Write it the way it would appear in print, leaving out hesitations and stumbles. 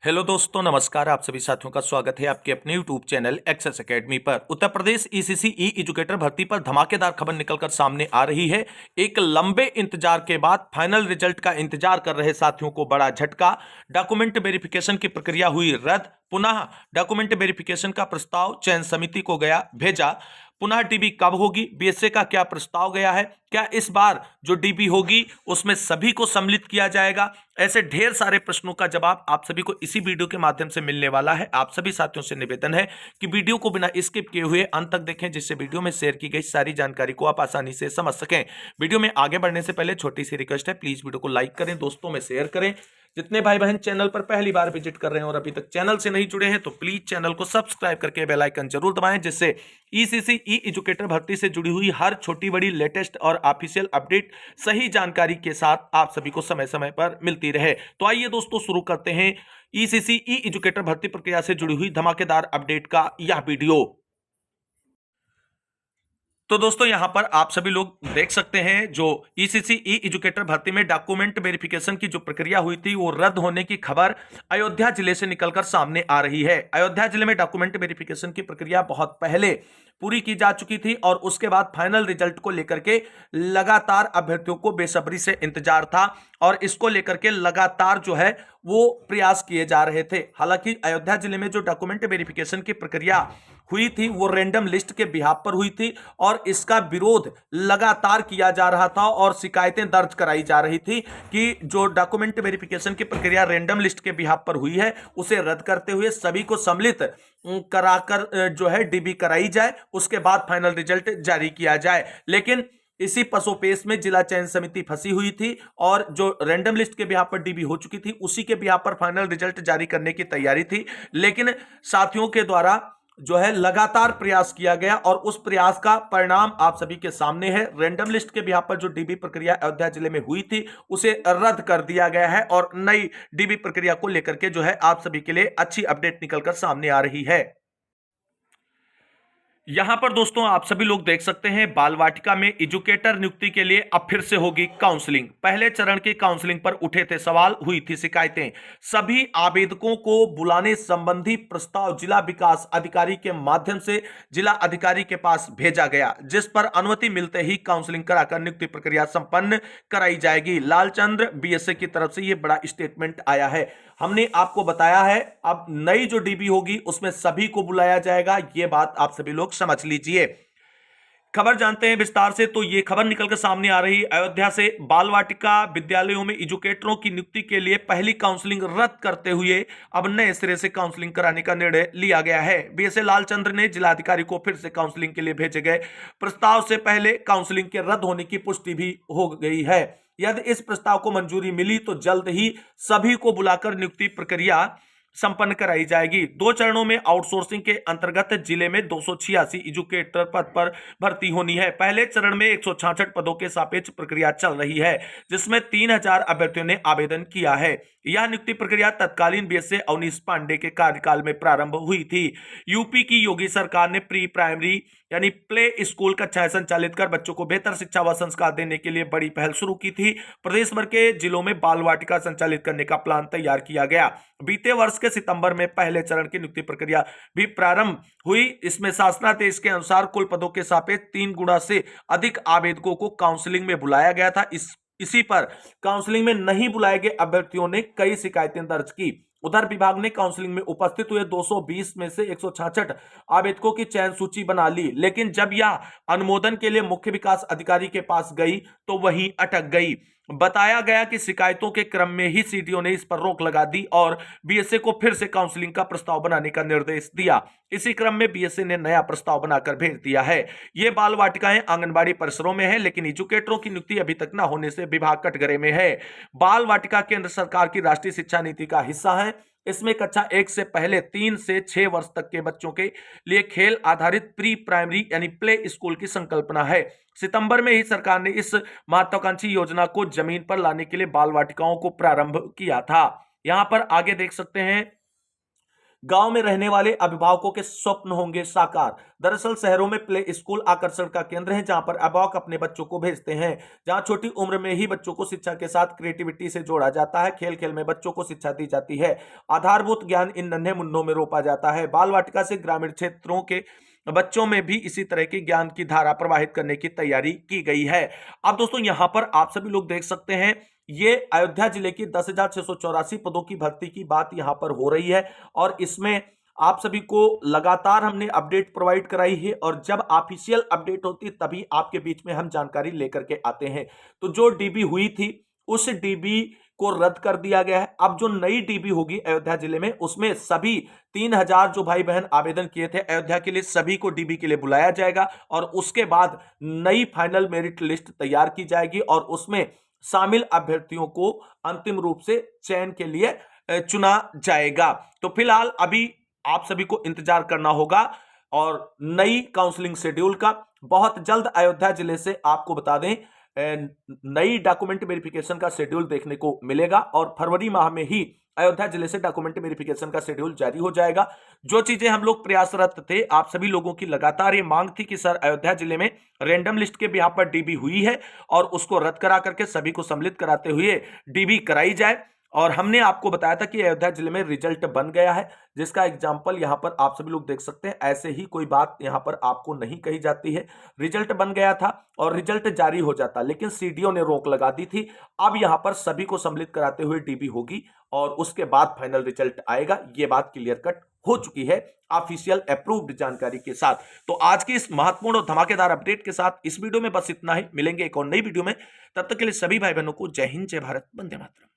Hello दोस्तों, नमस्कार। आप सभी साथियों का स्वागत है आपके अपने यूट्यूब चैनल एक्सेस एकेडमी पर। उत्तर प्रदेश ईसीसी ई एजुकेटर भर्ती पर धमाकेदार खबर निकलकर सामने आ रही है। एक लंबे इंतजार के बाद फाइनल रिजल्ट का इंतजार कर रहे साथियों को बड़ा झटका। डॉक्यूमेंट वेरिफिकेशन की प्रक्रिया हुई रद्द। पुनः डॉक्यूमेंट वेरिफिकेशन का प्रस्ताव चयन समिति को गया भेजा। पुनः डीबी कब होगी, बीएसए का क्या प्रस्ताव गया है, क्या इस बार जो डीबी होगी उसमें सभी को सम्मिलित किया जाएगा? ऐसे ढेर सारे प्रश्नों का जवाब आप सभी को इसी वीडियो के माध्यम से मिलने वाला है। आप सभी साथियों से निवेदन है कि वीडियो को बिना स्किप किए हुए अंत तक देखें, जिससे वीडियो में शेयर की गई सारी जानकारी को आप आसानी से समझ सकें। वीडियो में आगे बढ़ने से पहले छोटी सी रिक्वेस्ट है, प्लीज वीडियो को लाइक करें, दोस्तों में शेयर करें। जितने भाई बहन चैनल पर पहली बार विजिट कर रहे हैं और अभी तक चैनल से नहीं जुड़े हैं तो प्लीज चैनल को सब्सक्राइब करके बेल आइकन जरूर दबाएं, जिससे ईसीसी ई एजुकेटर भर्ती से जुड़ी हुई हर छोटी बड़ी लेटेस्ट और ऑफिशियल अपडेट सही जानकारी के साथ आप सभी को समय समय पर मिलती रहे। तो आइए दोस्तों, शुरू करते हैं ईसीसी ई एजुकेटर भर्ती प्रक्रिया से जुड़ी हुई धमाकेदार अपडेट का यह वीडियो। तो दोस्तों, यहां पर आप सभी लोग देख सकते हैं जो ईसीसी ई एजुकेटर भर्ती में डॉक्यूमेंट वेरिफिकेशन की जो प्रक्रिया हुई थी वो रद्द होने की खबर अयोध्या जिले से निकलकर सामने आ रही है। अयोध्या जिले में डॉक्यूमेंट वेरिफिकेशन की प्रक्रिया बहुत पहले पूरी की जा चुकी थी और उसके बाद फाइनल रिजल्ट को लेकर के लगातार अभ्यर्थियों को बेसब्री से इंतजार था और इसको लेकर के लगातार जो है वो प्रयास किए जा रहे थे। हालांकि अयोध्या जिले में जो डॉक्यूमेंट वेरिफिकेशन की प्रक्रिया हुई थी वो रैंडम लिस्ट के बिहाफ पर हुई थी और इसका विरोध लगातार किया जा रहा था और शिकायतें दर्ज कराई जा रही थी कि जो डॉक्यूमेंट वेरिफिकेशन की प्रक्रिया रैंडम लिस्ट के बिहाफ पर हुई है उसे रद्द करते हुए सभी को सम्मिलित कराकर जो है डीबी कराई जाए, उसके बाद फाइनल रिजल्ट जारी किया जाए। लेकिन इसी पसोपेश में जिला चयन समिति फंसी हुई थी और जो रैंडम लिस्ट के बिहाफ पर डीबी हो चुकी थी उसी के बिहाफ पर फाइनल रिजल्ट जारी करने की तैयारी थी। लेकिन साथियों के द्वारा जो है लगातार प्रयास किया गया और उस प्रयास का परिणाम आप सभी के सामने है। रैंडम लिस्ट के बिहाफ पर जो डीबी प्रक्रिया अयोध्या जिले में हुई थी उसे रद्द कर दिया गया है और नई डीबी प्रक्रिया को लेकर के जो है आप सभी के लिए अच्छी अपडेट निकलकर सामने आ रही है। यहां पर दोस्तों आप सभी लोग देख सकते हैं बाल वाटिका में एजुकेटर नियुक्ति के लिए अब फिर से होगी काउंसलिंग। पहले चरण की काउंसलिंग पर उठे थे सवाल, हुई थी शिकायतें। सभी आवेदकों को बुलाने संबंधी प्रस्ताव जिला विकास अधिकारी के माध्यम से जिला अधिकारी के पास भेजा गया, जिस पर अनुमति मिलते ही काउंसलिंग कराकर नियुक्ति प्रक्रिया संपन्न कराई जाएगी। लालचंद्र बीएसए की तरफ से यह बड़ा स्टेटमेंट आया है। हमने आपको बताया है अब नई जो डीबी होगी उसमें सभी को बुलाया जाएगा, यह बात आप सभी लोग समझ लीजिए। खबर जानते हैं विस्तार से। तो ये खबर निकलकर सामने आ रही अयोध्या से। बाल वाटिका विद्यालयों में एजुकेटरों की नियुक्ति के लिए पहली काउंसलिंग रद्द करते हुए अब नए सिरे से काउंसलिंग कराने का निर्णय लिया गया है। बीएसए लालचंद्र ने जिलाधिकारी को फिर से काउंसलिंग के लिए भेजे गए प्रस्ताव से पहले काउंसलिंग के रद्द होने की पुष्टि भी हो गई है। यदि इस प्रस्ताव को मंजूरी मिली तो जल्द ही सभी को बुलाकर नियुक्ति प्रक्रिया संपन्न कराई जाएगी। 2 चरणों में आउटसोर्सिंग के अंतर्गत जिले में 286 एजुकेटर पद पर भर्ती होनी है। पहले चरण में 166 पदों के सापेक्ष प्रक्रिया चल रही है, जिसमें 3000 अभ्यर्थियों ने आवेदन किया है। यह नियुक्ति प्रक्रिया तत्कालीन बीएसए अवनीश पांडे के कार्यकाल में प्रारंभ हुई थी। यूपी की योगी सरकार ने प्री प्राइमरी यानी प्ले स्कूल कक्षाएं संचालित कर बच्चों को बेहतर शिक्षा व संस्कार देने के लिए बड़ी पहल शुरू की थी। प्रदेश भर के जिलों में बाल वाटिका संचालित करने का प्लान तैयार किया गया। बीते वर्ष के सितंबर में पहले चरण की नियुक्ति प्रक्रिया भी प्रारंभ हुई। इसमें शासनादेश के अनुसार कुल पदों के सापेक्ष 3 गुना से अधिक आवेदकों को काउंसलिंग में बुलाया गया था। इसी पर काउंसलिंग में नहीं बुलाए गए अभ्यर्थियों ने कई शिकायतें दर्ज की। उधर विभाग ने काउंसलिंग में उपस्थित हुए 220 में से 166 आवेदकों की चयन सूची बना ली, लेकिन जब यह अनुमोदन के लिए मुख्य विकास अधिकारी के पास गई तो वहीं अटक गई। बताया गया कि शिकायतों के क्रम में ही सीडीओ ने इस पर रोक लगा दी और बीएसए को फिर से काउंसलिंग का प्रस्ताव बनाने का निर्देश दिया। इसी क्रम में बीएसए ने नया प्रस्ताव बनाकर भेज दिया है। ये बाल वाटिकाएं आंगनबाड़ी परिसरों में है, लेकिन एजुकेटरों की नियुक्ति अभी तक न होने से विभाग कटघरे में है। बाल वाटिका केंद्र सरकार की राष्ट्रीय शिक्षा नीति का हिस्सा है। इसमें कक्षा 1 से पहले 3 से 6 वर्ष तक के बच्चों के लिए खेल आधारित प्री प्राइमरी यानी प्ले स्कूल की संकल्पना है। सितंबर में ही सरकार ने इस महत्वाकांक्षी योजना को जमीन पर लाने के लिए बाल वाटिकाओं को प्रारंभ किया था। यहां पर आगे देख सकते हैं गांव में रहने वाले अभिभावकों के स्वप्न होंगे साकार। दरअसल शहरों में प्ले स्कूल आकर्षण का केंद्र है, जहां पर अभिभावक अपने बच्चों को भेजते हैं, जहां छोटी उम्र में ही बच्चों को शिक्षा के साथ क्रिएटिविटी से जोड़ा जाता है। खेल खेल में बच्चों को शिक्षा दी जाती है, आधारभूत ज्ञान इन नन्हे मुन्नों में रोपा जाता है। बाल वाटिका से ग्रामीण क्षेत्रों के बच्चों में भी इसी तरह की ज्ञान की धारा प्रवाहित करने की तैयारी की गई है। अब दोस्तों यहां पर आप सभी लोग देख सकते हैं, ये अयोध्या जिले की 10,684 पदों की भर्ती की बात यहां पर हो रही है, और इसमें आप सभी को लगातार हमने अपडेट प्रोवाइड कराई है, और जब ऑफिशियल अपडेट होती है तभी आपके बीच में हम जानकारी लेकर के आते हैं। तो जो डीबी हुई थी उस डीबी को रद्द कर दिया गया है। अब जो नई डीबी होगी अयोध्या जिले में, उसमें सभी 3,000 जो भाई बहन आवेदन किए थे अयोध्या के लिए, सभी को डीबी के लिए बुलाया जाएगा, और उसके बाद नई फाइनल मेरिट लिस्ट तैयार की जाएगी, और उसमें शामिल अभ्यर्थियों को अंतिम रूप से चयन के लिए चुना जाएगा। तो फिलहाल अभी आप सभी को इंतजार करना होगा और नई काउंसलिंग शेड्यूल का। बहुत जल्द अयोध्या जिले से आपको बता दें नई डॉक्यूमेंट वेरिफिकेशन का शेड्यूल देखने को मिलेगा, और फरवरी माह में ही अयोध्या जिले से डॉक्यूमेंट वेरिफिकेशन का शेड्यूल जारी हो जाएगा। जो चीजें हम लोग प्रयासरत थे, आप सभी लोगों की लगातार ये मांग थी कि सर अयोध्या जिले में रैंडम लिस्ट के बिहाफ पर डीबी हुई है और उसको रद्द करा करके सभी को सम्मिलित कराते हुए डीबी कराई जाए, और हमने आपको बताया था कि अयोध्या जिले में रिजल्ट बन गया है, जिसका एग्जाम्पल यहां पर आप सभी लोग देख सकते हैं। ऐसे ही कोई बात यहां पर आपको नहीं कही जाती है। रिजल्ट बन गया था और रिजल्ट जारी हो जाता, लेकिन सीडीओ ने रोक लगा दी थी। अब यहां पर सभी को सम्मिलित कराते हुए डीबी होगी और उसके बाद फाइनल रिजल्ट आएगा। यह बात क्लियर कट हो चुकी है ऑफिशियल अप्रूव्ड जानकारी के साथ। तो आज की इस महत्वपूर्ण और धमाकेदार अपडेट के साथ इस वीडियो में बस इतना ही। मिलेंगे एक और नई वीडियो में, तब तक के लिए सभी भाई बहनों को जय हिंद, जय भारत, वंदे मातरम।